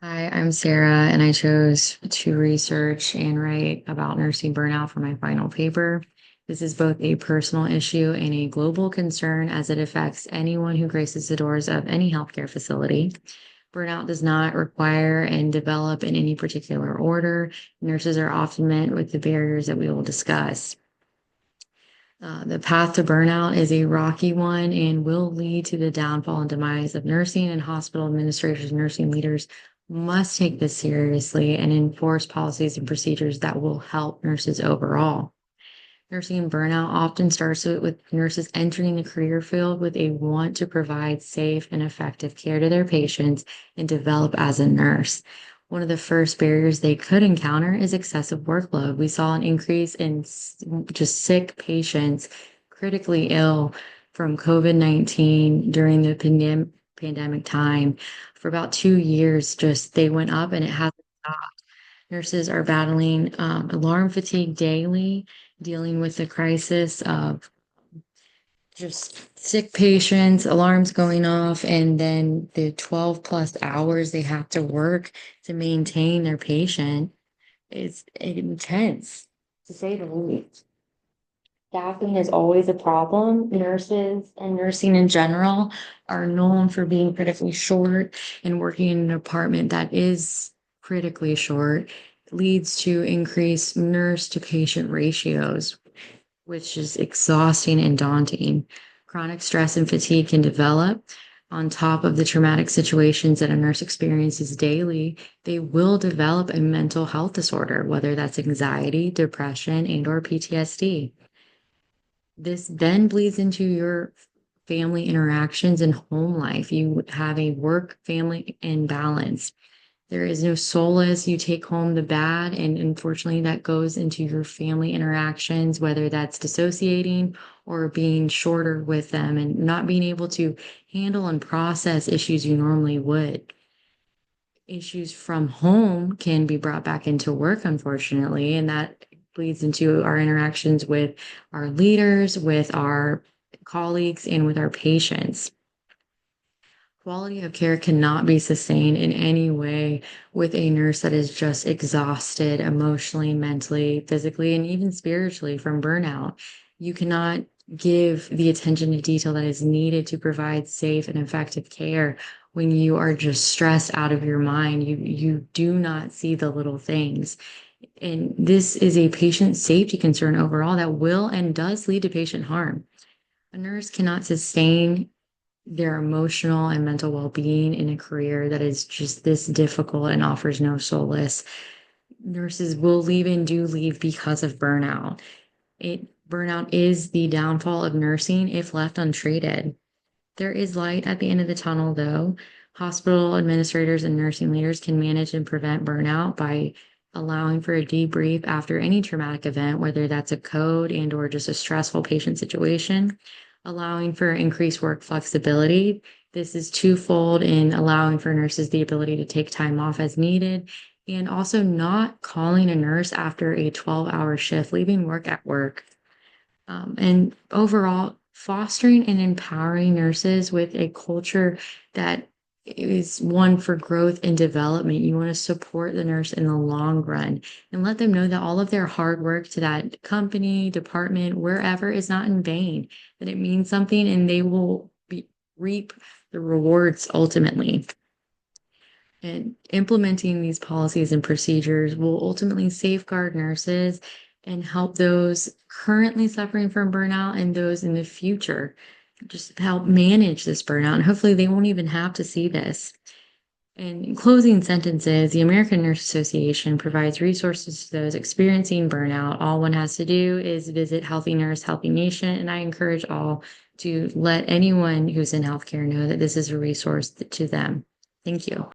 Hi, I'm Sarah, and I chose to research and write about nursing burnout for my final paper. This is both a personal issue and a global concern as it affects anyone who graces the doors of any healthcare facility. Burnout does not require and develop in any particular order. Nurses are often met with the barriers that we will discuss. The path to burnout is a rocky one and will lead to the downfall and demise of nursing, and hospital administrators and nursing leaders must take this seriously and enforce policies and procedures that will help nurses overall. Nursing burnout often starts with nurses entering the career field with a want to provide safe and effective care to their patients and develop as a nurse. One of the first barriers they could encounter is excessive workload. We saw an increase in just sick patients, critically ill from COVID-19 during the pandemic time. For about 2 years, just they went up and it hasn't stopped. Nurses are battling alarm fatigue daily, dealing with the crisis of just sick patients, alarms going off, and then the 12 plus hours they have to work to maintain their patient. It's intense, to say the least. Staffing is always a problem. Nurses and nursing in general are known for being critically short, and working in an department that is critically short leads to increased nurse to patient ratios, which is exhausting and daunting. Chronic stress and fatigue can develop on top of the traumatic situations that a nurse experiences daily. They will develop a mental health disorder, whether that's anxiety, depression, and or PTSD. This then bleeds into your family interactions and home life. You have a work family imbalance. There is no solace. You take home the bad, and unfortunately, that goes into your family interactions, whether that's dissociating or being shorter with them and not being able to handle and process issues you normally would. Issues from home can be brought back into work, unfortunately, and that bleeds into our interactions with our leaders, with our colleagues, and with our patients. Quality of care cannot be sustained in any way with a nurse that is just exhausted emotionally, mentally, physically, and even spiritually from burnout. You cannot give the attention to detail that is needed to provide safe and effective care when you are just stressed out of your mind. You do not see the little things. And this is a patient safety concern overall that will and does lead to patient harm. A nurse cannot sustain their emotional and mental well-being in a career that is just this difficult and offers no solace. Nurses will leave and do leave because of burnout. Burnout is the downfall of nursing if left untreated. There is light at the end of the tunnel, though. Hospital administrators and nursing leaders can manage and prevent burnout by allowing for a debrief after any traumatic event, whether that's a code and or just a stressful patient situation, allowing for increased work flexibility. This is twofold in allowing for nurses the ability to take time off as needed, and also not calling a nurse after a 12-hour shift, leaving work at work. And overall, fostering and empowering nurses with a culture that is one for growth and development. You want to support the nurse in the long run and let them know that all of their hard work to that company, department, wherever is not in vain, that it means something and they will reap the rewards ultimately. And implementing these policies and procedures will ultimately safeguard nurses and help those currently suffering from burnout and those in the future. Just help manage this burnout. And hopefully, they won't even have to see this. And in closing sentences, the American Nurse Association provides resources to those experiencing burnout. All one has to do is visit Healthy Nurse, Healthy Nation. And I encourage all to let anyone who's in healthcare know that this is a resource to them. Thank you.